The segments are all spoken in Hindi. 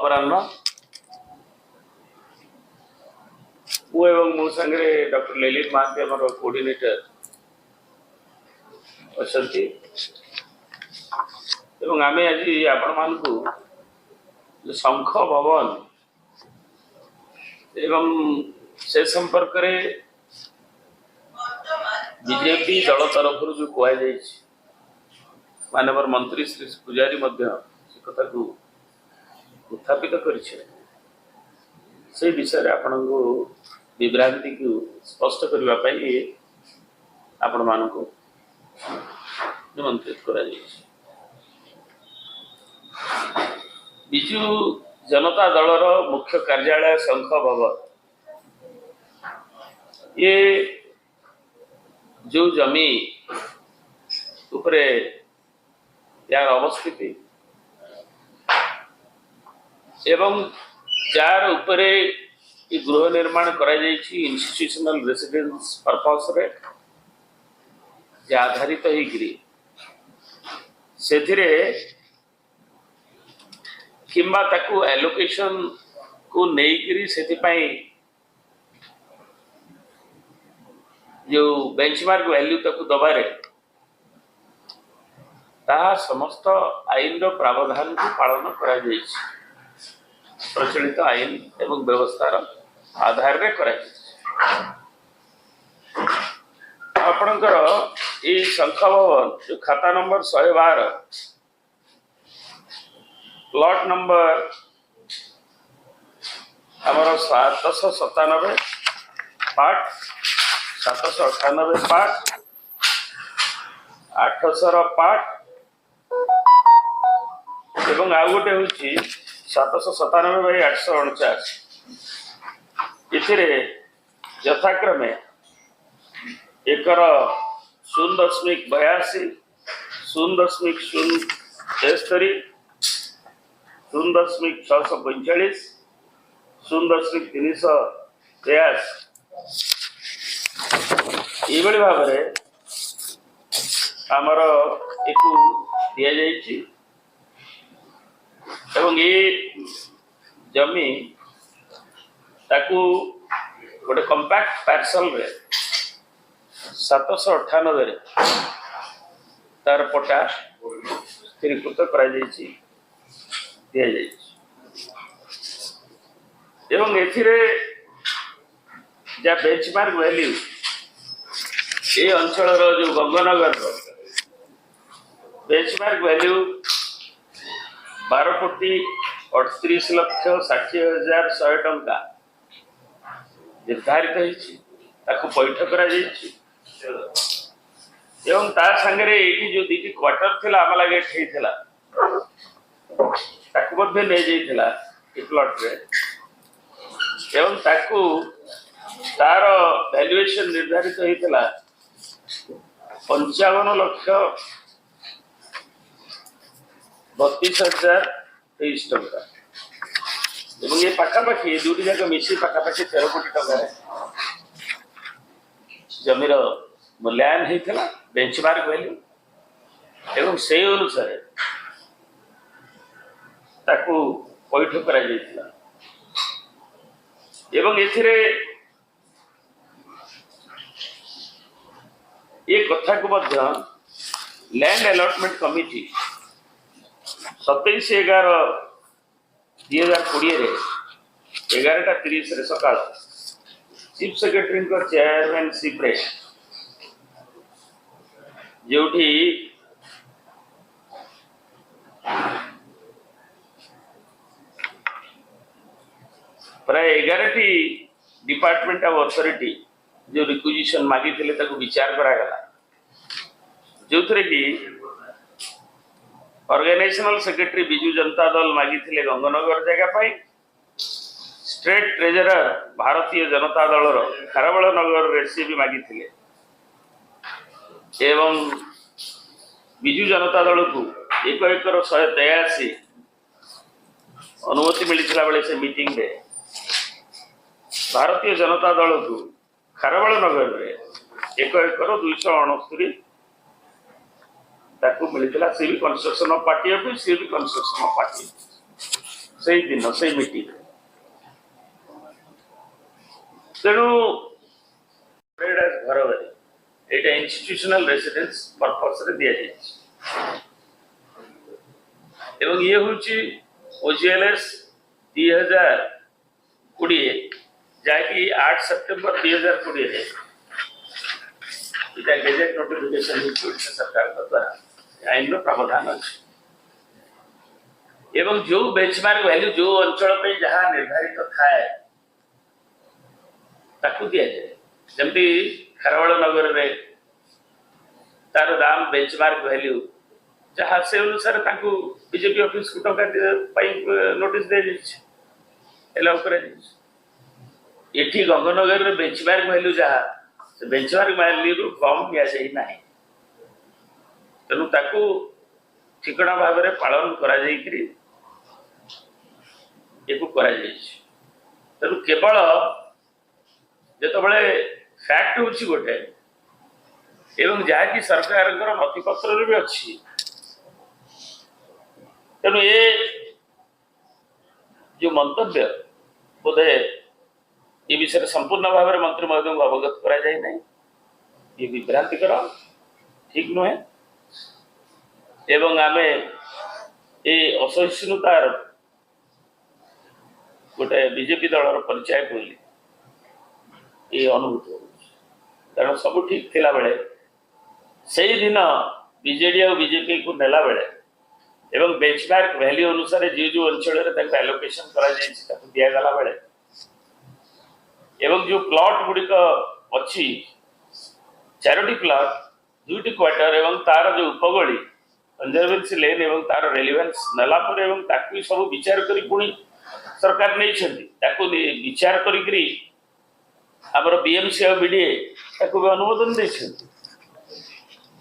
अपराह्न मु एवं मो संगे डॉक्टर ललित महांती आमर कोऑर्डिनेटर अच्छी आम आज आपण मानू शंख भवन एवं से संपर्क में बीजेपी दल तरफ जो कहुई मानवर मंत्री श्री पुजारी कथा को उत्थापित कर विषय आपण को विभ्रांति को स्पष्ट करने आपण मान को निमंत्रित करा बिजु जनता दलर मुख्य कार्यालय शंख भवन ये जो जमी उपरे यार अवस्थिति एवं जार उपरे गृह निर्माण करा इंस्टीट्यूशनल रेसिडेंस पर्पस रे आधारित से किंबा ताकू एलोकेशन को नहीं से जो बेंचमार्क वैल्यू ताकू दबारे ताहा समस्त आईन प्रावधान को पालन करा प्रचलित आईन एवं व्यवस्थार आधार रे करा आपणकर ये शंख भवन जो खाता नंबर 112 प्लॉट नंबर आमर 797 पार्ट 798 पार्ट 800 पार्ट एवं आउ गोटे हूँ 797 बाई 849 इथिरे यथाक्रमे एकर 0.82 0.073 0.645 0.383 ये भाव में आमर एक दि जाइए एवं ये जमी ताकू गोटे कंपैक्ट पार्सल रे 798 तार पटा स्थिरीकृत करा दि एवं एथिरे जा बेंचमार्क वैल्यू ये अंचल जो गंगानगर बेंचमार्क वैल्यू 12,38,60,100 टंका निर्धारित होता पैठ करा एवं ता संगे ये जो दीटी क्वार्टर थिला आम लगे प्लॉट रे एवं तार वैल्यूएशन निर्धारित होता 55,32,023 टंका एवं ये पाखापाखि दुटी जाक मिसी पाखापाखि 13 कोटी टंका जमीर मूल्यांकन होता बेंचमार्क वैल्यू एवं से अनुसार ताकू पैठ करा एवं एथिरे ये कथा को लैंड अलॉटमेंट कमिटी 27/11/2020 11:30 सका चीफ सेक्रेटरी चेयरमैनशिप रे जोठी प्राय 11टी डिपार्टमेंट ऑफ अथॉरिटी जो रिक्विजिशन मागी थे विचार करागला जो थे कि ऑर्गेनाइजेशनल सेक्रेटरी बिजु जनता दल मागी थे गंगानगर जगह स्टेट ट्रेजरर भारतीय जनता दल खारबेल नगर रे सी भी मागी थे एवं बिजु जनता दल को 1 एकर 183 अनुमति मिलता बेले से मीटिंग रे भारतीय जनता दल को खारबेल नगर रे 1 एकर 269 ताकू मिलता सी भी कंस्ट्रक्शन ऑफ पार्टी ऑफिस सी भी कंस्ट्रक्शन ऑफ पार्टी से दिन से मीटिंग तेणु घर बारी ये इंस्टीट्यूशनल रेसिडेंस पर्पस रे दिया ये हूँ ओजीएलएस 2020 जहाँकि 8 सेप्टेम्बर 2020 इटा गेजेट नोटिफिकेशन सरकार द्वारा आईन प्रावधान अच्छे एवं जो बेंचमार्क वैल्यू जो अंचल पे जहाँ निर्धारित थाए ताकू दिया जाए जमती खारवाड़ नगर रे तार दाम बेंचमार्क वैल्यू जहाँ से अनुसार ताकू बीजेपी ऑफिस को टका नोटिस दे एलाउ कर एठी गंगानगर रे बेंचमार्क वैल्यू जहाँ से बेंचमार्क वैल्यू रु कम दिया जाए ना तेणु ताकू ठिकना भाव में पालन करा जाइकरी एको करा जाइछ तेणु केवल जेतबळे फैक्ट होची गोटे एवं जहाँ की सरकार नथिपत्र भी अच्छी तेणु ये जो मंतव्य बोधे ये विषय संपूर्ण भाव में मंत्री महोदय को अवगत करा जाए नहीं ये विभ्रांतिकर ठीक नुहे एवं आमे ये असहिष्णुतार गोटे बीजेपी दलर परिचय बोली ये अनुभूत हो कारण सब ठीक थिला बेले से दिन बीजेडी और बीजेपी को नेला बेले एवं बेंचमार्क वैल्यू अनुसार जो जो अंचल एलोकेशन करा दिया गला बेले एवं जो प्लॉट गुड़िक अच्छी 4टी प्लॉट 2टी क्वार्टर एवं तार जो उपगली कंजर्वेंसी लेन एवं तार रेलिवेंस नेला पर एवं ताकू सब विचार करी पुणी सरकार नहीं विचार करी आमर बीएमसी और बीडीए ताकू भी अनुमोदन देछंती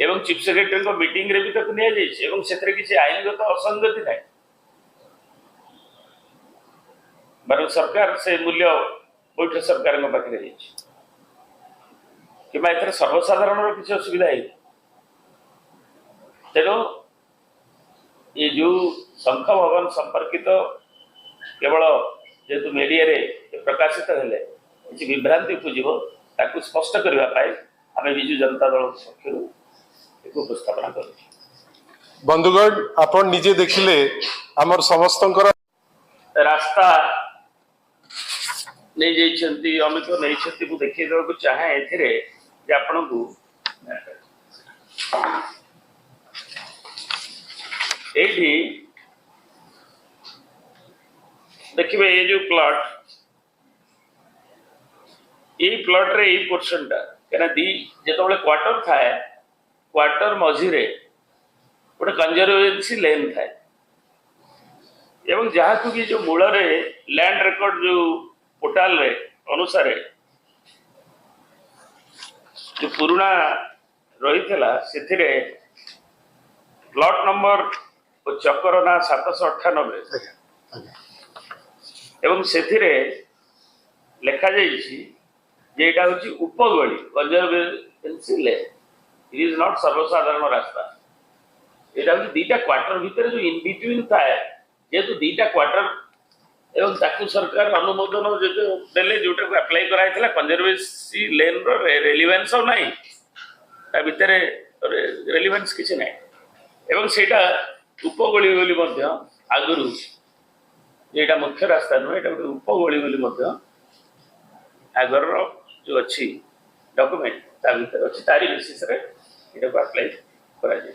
एवं चीफ सेक्रेटरी को मीटिंग रे भी ताकू निया जाइछ एवं सेतरे किछि आईनगत असंगति नै बर सरकार से मूल्य बैठ सरकार को पाखे जाइछ कि एथरे सर्वसाधारण किछि असुविधा है तेणु ये जो शंख भवन संपर्कित केवल जेतु मीडिया रे प्रकाशित हेले किसी विभ्रांति खोज ताकू स्पष्ट करने आम विजु जनता दल पक्ष एक उपस्थापना कर बंधुगण आपण निजे देखिले आमर समस्त रास्ता नहीं जाइछंती अमित नहीं छंती को देखि देबा को चाहे एथिरे जे आपन को एठी देखिबे ये जो प्लॉट ये प्लॉट रे ये पोर्शन टा केना दी जेतबले क्वार्टर थाए क्वार्टर मझी रे गोटे कंजर्वेंसी लेन थाए एवं जहाँ को कि जो मूल रे लैंड रिकॉर्ड जो पोर्टल रे अनुसार जो पुराना रही थला सेथिरे प्लॉट नंबर और चक्कर ना 798 एवं सेथिरे लेखा जाइछि जे एटा होछि उपगली conservancy lane it is not सर्वसाधारण रास्ता एटा होछि दीटा क्वार्टर भीतर जो इन बिटवीन थाए जेतु दीटा क्वार्टर एवं ताकू सरकार अनुमोदन जो देले जोटा को अप्लाई कराइतला कंजर्वेंसी लेन रो रेलेवेंस नाही ता भीतर रेलेवेंस किछ नाही एवं सेटा उपगली बोली मध्य आगुरु एटा मुख्य रास्ता नुहे एटा उपगली बोली मध्य आगर जो अच्छी डॉक्यूमेंट ता भीतर अच्छी तारी बेसिस रे एटा को अप्लाई करा जाय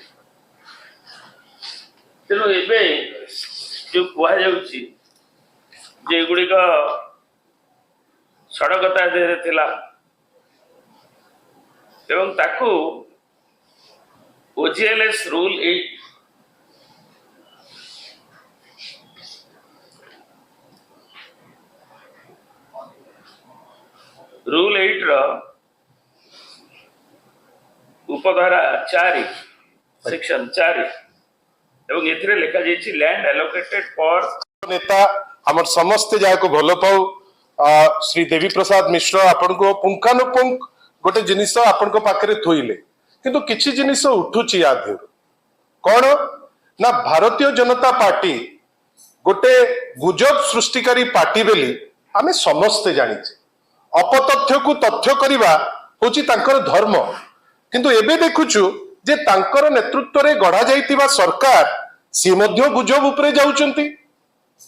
तेणु एबे जो कहा जाउची जे गुड़ी का सड़कता थिला एवं ताकू ओजीएलएस रूल 8 रूल 8 रो उपधारा 4 सेक्शन 4 एवं एथिरे लिखा जाइछि लैंड एलोकेटेड फॉर नेता हमर समस्त जाय को भलो पाऊ श्री देवी प्रसाद मिश्र आपन को पुंखानुपुंख गोटे जिनिस आपन को पाखरे थोइले किंतु किछि जिनिस उठुछि आधे कोन ना भारतीय जनता पार्टी गोटे गुजब सृष्टिकारी पार्टी बेली आमे समस्ते जानिचे अपतथ्य को तथ्य करिबा होची तांकर धर्म किंतु एबे देखुछु जे तांकर नेतृत्व रे गढ़ा जाइतिबा सरकार सी मध्य गुजब उपरे जाउचंती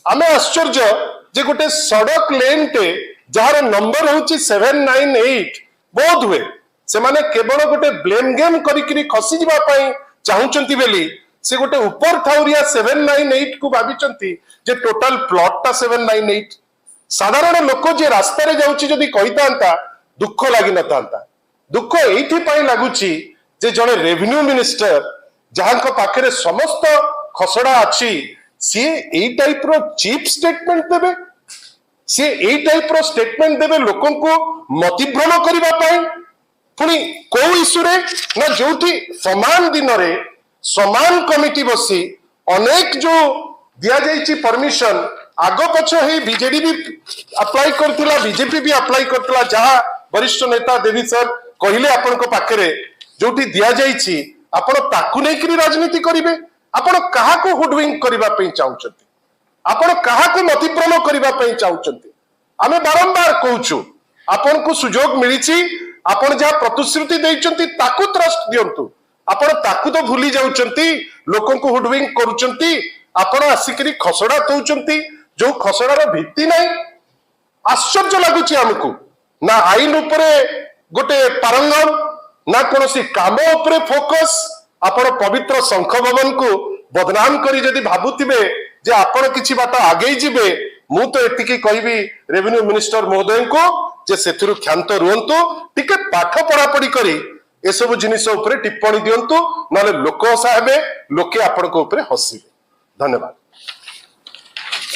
आमे आश्चर्य जे गोटे सड़क लेन टे जहार नंबर होची 798 बोध हुए से माने केवल गोटे ब्लेम गेम करिकरी खसी जिबा पई चाहुचंती बेली से गोटे ऊपर थाउरिया 798 को भाविचंती जे टोटल प्लॉट ता 798 साधारण लोक जे रास्ता रे जाउची जदी कहितांता दुख लागि नतांता दुख एइथि पई लागुची जे जणे रेवेन्यू मिनिस्टर जहांको पाखरे समस्त खसड़ा अछि सी एई टाइप रो चीप स्टेटमेंट देबे सी एई टाइप रो स्टेटमेंट देबे लोकन को मतिभ्रम करिबा पई पुनी को इशू रे ना जोठी समान दिन रे समान कमिटी बसी अनेक जो दिया जाइछि परमिशन आगो पछ हे बीजेडी भी अप्लाई करथिला बीजेपी भी अप्लाई करथिला जहा वरिष्ठ नेता देवी सर कहिले आपन को पाखरे जोठी दिया जाइछि आपण ताकू नै करी राजनीति करिवे आपण काहा को हुडविंग करिबा पई चाहुचंती आपण काहा को मतिभ्रम करिबा पई चाहुचंती आमे बारंबार कहूछु आपण को सुजोग मिलिछि आपण जहा प्रतिश्रुति दैचंती ताकू ट्रस्ट दियंतु आपण ताकू तो भूली जाउचंती लोकन को हुडविंग करूचंती आपण आसिकरी खसड़ा तौचंती जो खसड़ार भित्ति नहीं आश्चर्य लगुच आमको ना आईन उपरे गोटे पारंगम ना कोनोसी काम उपरे फोकस आपण पवित्र शंख भवन को बदनाम करी जदि भाबुतिबे जे आपण किछि बात आगे जिबे मु तो एतिकी कहबी रेवेन्यू मिनिस्टर महोदय को जे सेथिरु क्षांत रुहंतु टिके पाठ पढ़ा पढ़ी करी ए सब जिनिस उपरे टिप्पणी दियंतु नले लोक हसा हेबे लोके आपण को उपरे हसिबे धन्यवाद।